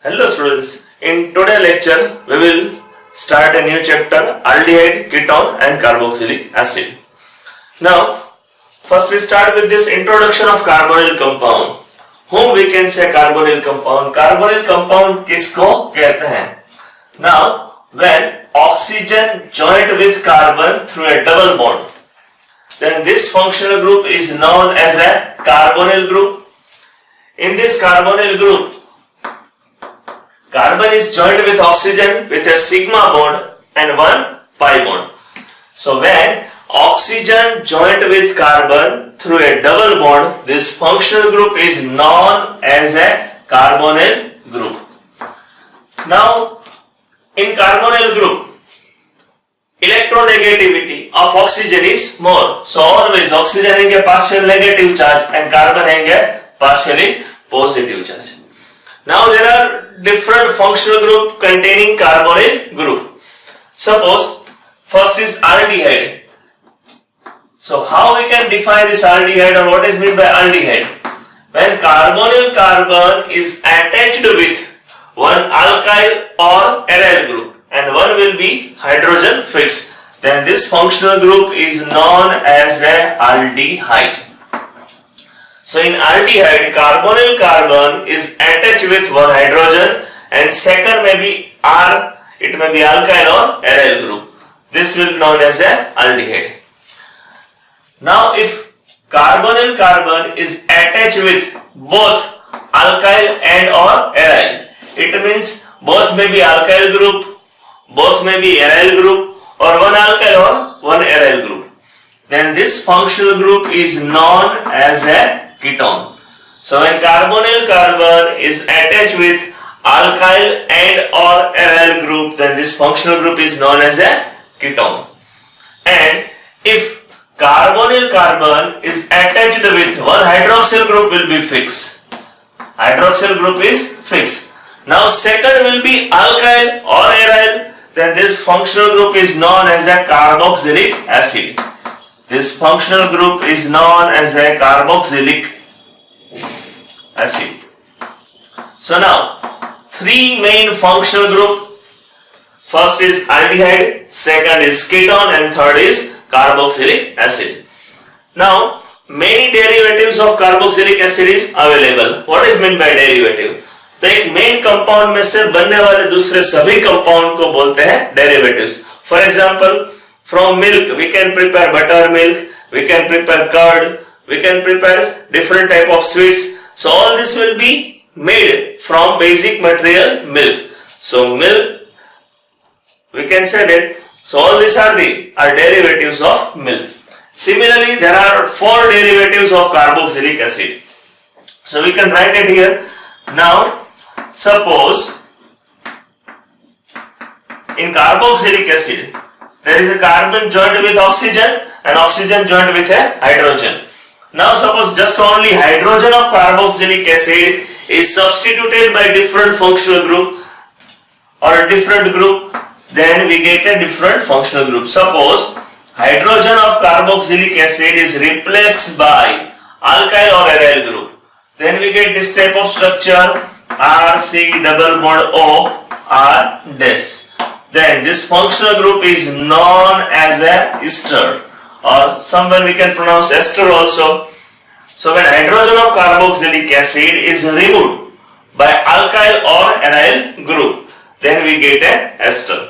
Hello students, in today's lecture we will start a new chapter Aldehyde, Ketone and Carboxylic Acid. Now first we start with this introduction of carbonyl compound. Whom we can say carbonyl compound? Carbonyl compound किसको कहते हैं? Now when oxygen joined with carbon through a double bond, then this functional group is known as a carbonyl group. In this carbonyl group, carbon is joined with oxygen with a sigma bond and one pi bond. So when oxygen joined with carbon through a double bond, this functional group is known as a carbonyl group. Now in carbonyl group, electronegativity of oxygen is more. So always oxygen has a partial negative charge and carbon has a partially positive charge. Now there are different functional group containing carbonyl group. Suppose first is aldehyde. So how we can define this aldehyde, or what is meant by aldehyde? When carbonyl carbon is attached with one alkyl or aryl group and one will be hydrogen fixed, then this functional group is known as a aldehyde. So in aldehyde, carbonyl carbon is attached with one hydrogen and second may be R, it may be alkyl or aryl group. This will be known as a aldehyde. Now if carbonyl carbon is attached with both alkyl and or aryl, it means both may be alkyl group, both may be aryl group, or one alkyl or one aryl group, then this functional group is known as a ketone. So when carbonyl carbon is attached with alkyl and or aryl group, then this functional group is known as a ketone. And if carbonyl carbon is attached with one hydroxyl group, will be fixed. Hydroxyl group is fixed. Now second will be alkyl or aryl, then this functional group is known as a carboxylic acid. This functional group is known as a carboxylic acid. So now three main functional group. First is aldehyde, second is ketone and third is carboxylic acid. Now many derivatives of carboxylic acid is available. What is meant by derivative? तो एक main compound में से बनने वाले दूसरे सभी compound को बोलते हैं derivatives. For example, from milk we can prepare butter milk, we can prepare curd, we can prepare different type of sweets. So all this will be made from basic material milk. So milk we can say that. So all these are derivatives of milk. Similarly, there are four derivatives of carboxylic acid. So we can write it here. Now suppose in carboxylic acid there is a carbon joined with oxygen and oxygen joined with a hydrogen. Now suppose just only hydrogen of carboxylic acid is substituted by different functional group or a different group, then we get a different functional group. Suppose hydrogen of carboxylic acid is replaced by alkyl or aryl group, then we get this type of structure RC double bond O R dash. Then this functional group is known as a ester, or somewhere we can pronounce ester also. So when hydrogen of carboxylic acid is removed by alkyl or aryl group, then we get a ester.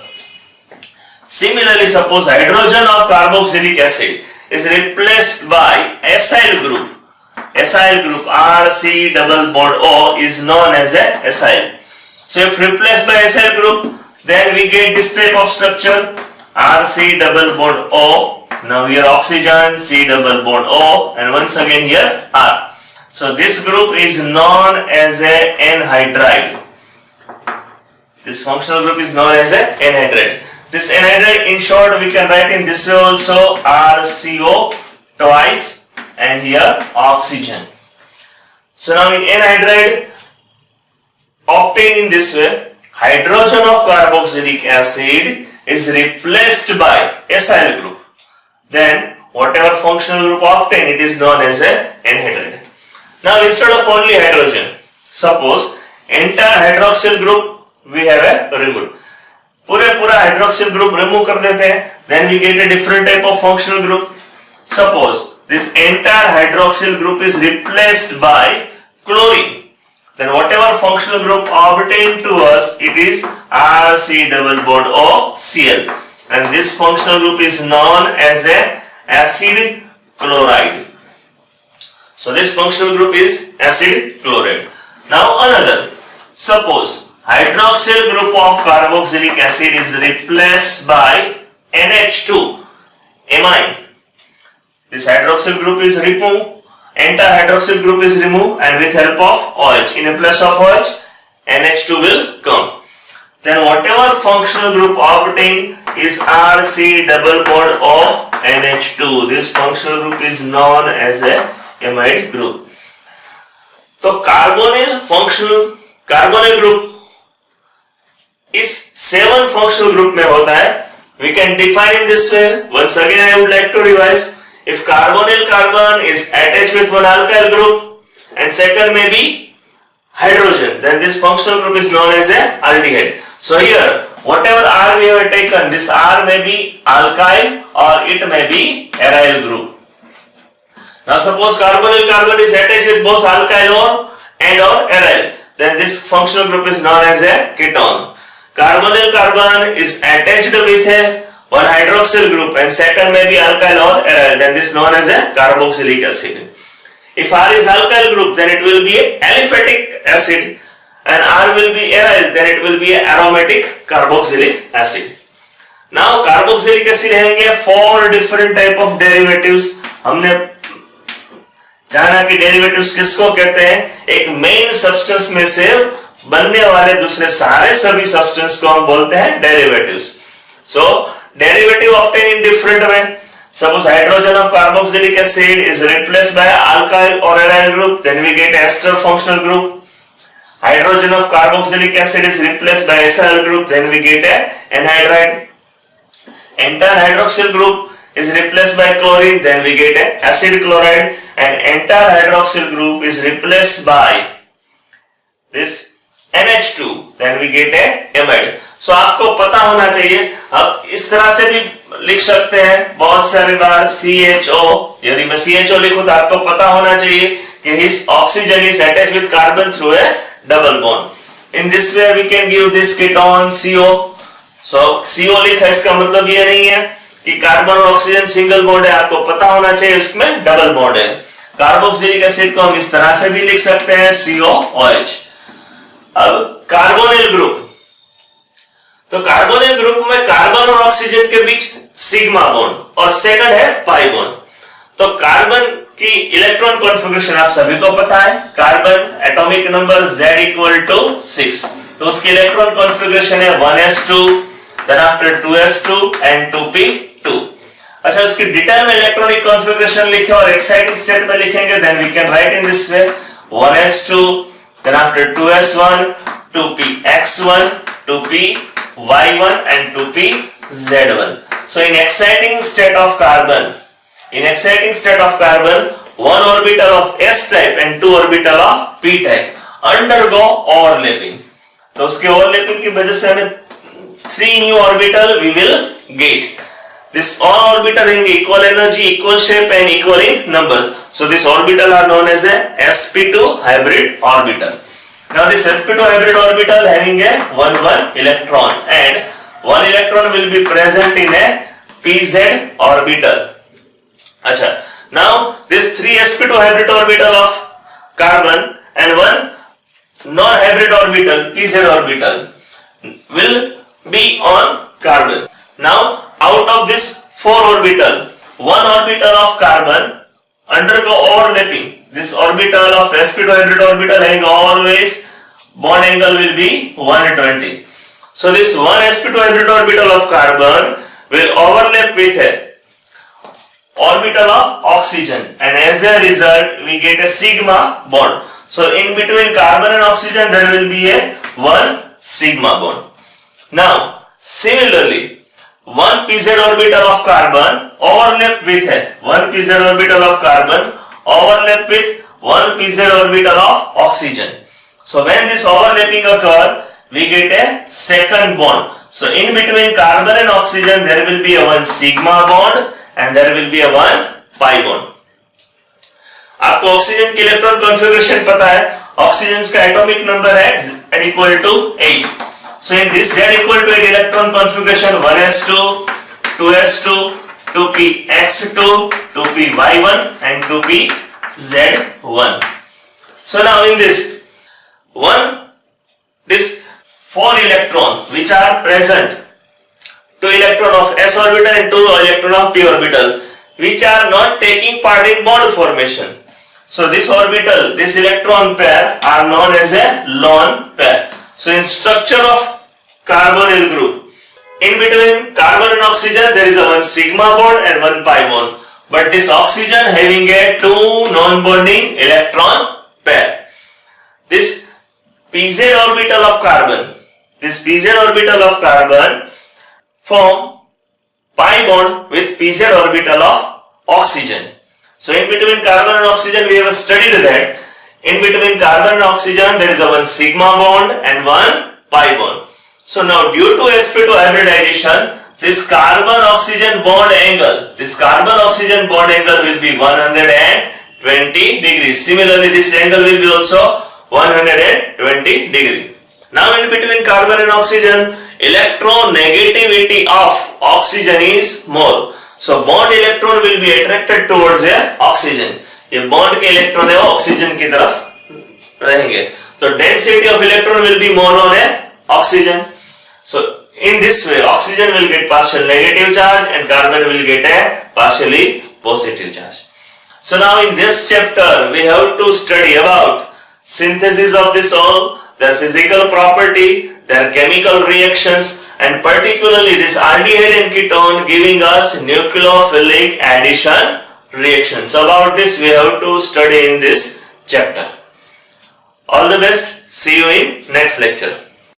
Similarly, suppose hydrogen of carboxylic acid is replaced by acyl group. Acyl group RC double bond O is known as a acyl. So if replaced by acyl group, then we get this type of structure RC double bond O. Now here oxygen, C double bond O, and once again here R. So this group is known as a anhydride. This functional group is known as a anhydride. This anhydride, in short, we can write in this way also RCO twice and here oxygen. So now in anhydride obtained in this way, hydrogen of carboxylic acid is replaced by acyl group. Then whatever functional group obtained, it is known as a anhydride. Now instead of only hydrogen, suppose entire hydroxyl group we have a removed. पूरा hydroxyl group remove कर देते हैं, then we get a different type of functional group. Suppose this entire hydroxyl group is replaced by chlorine, then whatever functional group obtained to us, it is RC double bond O Cl, and this functional group is known as a acid chloride. So this functional group is acid chloride. Now another, suppose hydroxyl group of carboxylic acid is replaced by NH2 amine. This hydroxyl group is removed, entire hydroxyl group is removed, and with help of OH, in a place of OH, NH2 will come. Then whatever functional group obtained is RC double bond O NH2. This functional group is known as a amide group. So carbonyl group is 7 functional group में होता है. We can define in this way. Once again I would like to revise. If carbonyl carbon is attached with one alkyl group and second may be hydrogen, then this functional group is known as a aldehyde. So here whatever R we have taken, this R may be alkyl or it may be aryl group. Now suppose carbonyl carbon is attached with both alkyl or aryl, then this functional group is known as a ketone. Carbonyl carbon is attached with one hydroxyl group and second may be alkyl or aryl, then this is known as a carboxylic acid. If R is alkyl group, then it will be a aliphatic acid, and R will be aryl, then it will be a aromatic carboxylic acid. Now carboxylic acid हैंगे 4 different type of derivatives. हमने जाना कि derivatives किसको कहते हैं, एक main substance में से बनने वाले दूसरे सारे सभी substance को हम बोलते हैं derivatives. So derivative obtained in different way. Suppose hydrogen of carboxylic acid is replaced by alkyl or aryl group, then we get ester functional group. Hydrogen of carboxylic acid is replaced by acyl group, then we get a anhydride. Entire hydroxyl group is replaced by chlorine, then we get a acid chloride, and entire hydroxyl group is replaced by this NH2, then we get a amide. So आपको पता होना चाहिए. अब इस तरह से भी लिख सकते हैं बहुत सारी बार CHO. यदि मैं CHO लिखूं तो आपको पता होना चाहिए कि his oxygen is attached with carbon through a double bond. In this way we can give this ketone CO. So CO लिखा, इसका मतलब ये नहीं है कि कार्बन और ऑक्सीजन सिंगल बॉन्ड है, आपको पता होना चाहिए इसमें डबल बॉन्ड है. कार्बोक्सिलिक एसिड को हम इस तरह से भी लिख सकते हैं COOH. अब कार्बोनिल ग्रुप, तो कार्बोनिल ग्रुप में कार्बन और ऑक्सीजन के बीच सिग्मा बॉन्ड और सेकंड है पाई बॉन्ड. तो कार्बन की इलेक्ट्रॉन कॉन्फ़िगरेशन आप सभी को पता है. Carbon atomic number Z equal to 6, तो उसकी इलेक्ट्रॉन कॉन्फ़िगरेशन है 1s2, then after 2s2 and 2p2. अच्छा, उसकी डिटेल में इलेक्ट्रॉनिक कॉन्फ़िगरेशन लिखे और एक्साइटिंग स्टेट में लिखेंगे, then we can write in this way 1s2, then after 2s1, 2px1, 2py1 and 2pz1. So in exciting state of carbon, one orbital of s type and 2 orbital of p type undergo overlapping. तो उसके overlapping की वजह से हमें 3 new orbital we will get. This all orbital in equal energy, equal shape and equal in numbers. So this orbital are known as a sp2 hybrid orbital. Now this sp2 hybrid orbital having a 1 electron, and 1 electron will be present in a pz orbital. Acha, now this 3 sp2 hybrid orbital of carbon and 1 non-hybrid orbital pz orbital will be on carbon. Now out of this 4 orbital, 1 orbital of carbon undergo overlapping. This orbital of sp2 hybrid orbital having always bond angle will be 120. So this 1 sp2 hybrid orbital of carbon will overlap with a orbital of oxygen, and as a result we get a sigma bond. So in between carbon and oxygen there will be a 1 sigma bond. Now similarly, 1 pz orbital of carbon overlap with 1 pz orbital of carbon overlap with 1 pz orbital of oxygen. So when this overlapping occur, we get a second bond. So in between carbon and oxygen there will be a one sigma bond and there will be a one pi bond. आपको oxygen की electron configuration पता है, oxygen का atomic number है Z equal to 8. So in this Z equal to 8 electron configuration 1s2, 2s2, 2px2, 2py1 and 2pz1. So now in this four electron which are present, 2 electron of s orbital and 2 electron of p orbital which are not taking part in bond formation. So this orbital, this electron pair are known as a lone pair. So in structure of carbonyl group, in between carbon and oxygen there is a one sigma bond and one pi bond. But this oxygen having a two non-bonding electron pair. This pz orbital of carbon, form pi bond with pz orbital of oxygen. So in between carbon and oxygen we have studied that in between carbon and oxygen there is a one sigma bond and one pi bond. So now due to sp2 hybridization, this carbon-oxygen bond angle will be 120 degrees. Similarly, this angle will be also 120 degrees. Now in between carbon and oxygen, electronegativity of oxygen is more. So bond electron will be attracted towards a oxygen. ये bond के electron है oxygen की तरफ रहेंगे. So density of electron will be more on a oxygen. So in this way, oxygen will get partial negative charge and carbon will get a partially positive charge. So now in this chapter, we have to study about synthesis of this all, their physical property, their chemical reactions, and particularly this aldehyde and ketone giving us nucleophilic addition reactions. So about this we have to study in this chapter. All the best. See you in next lecture.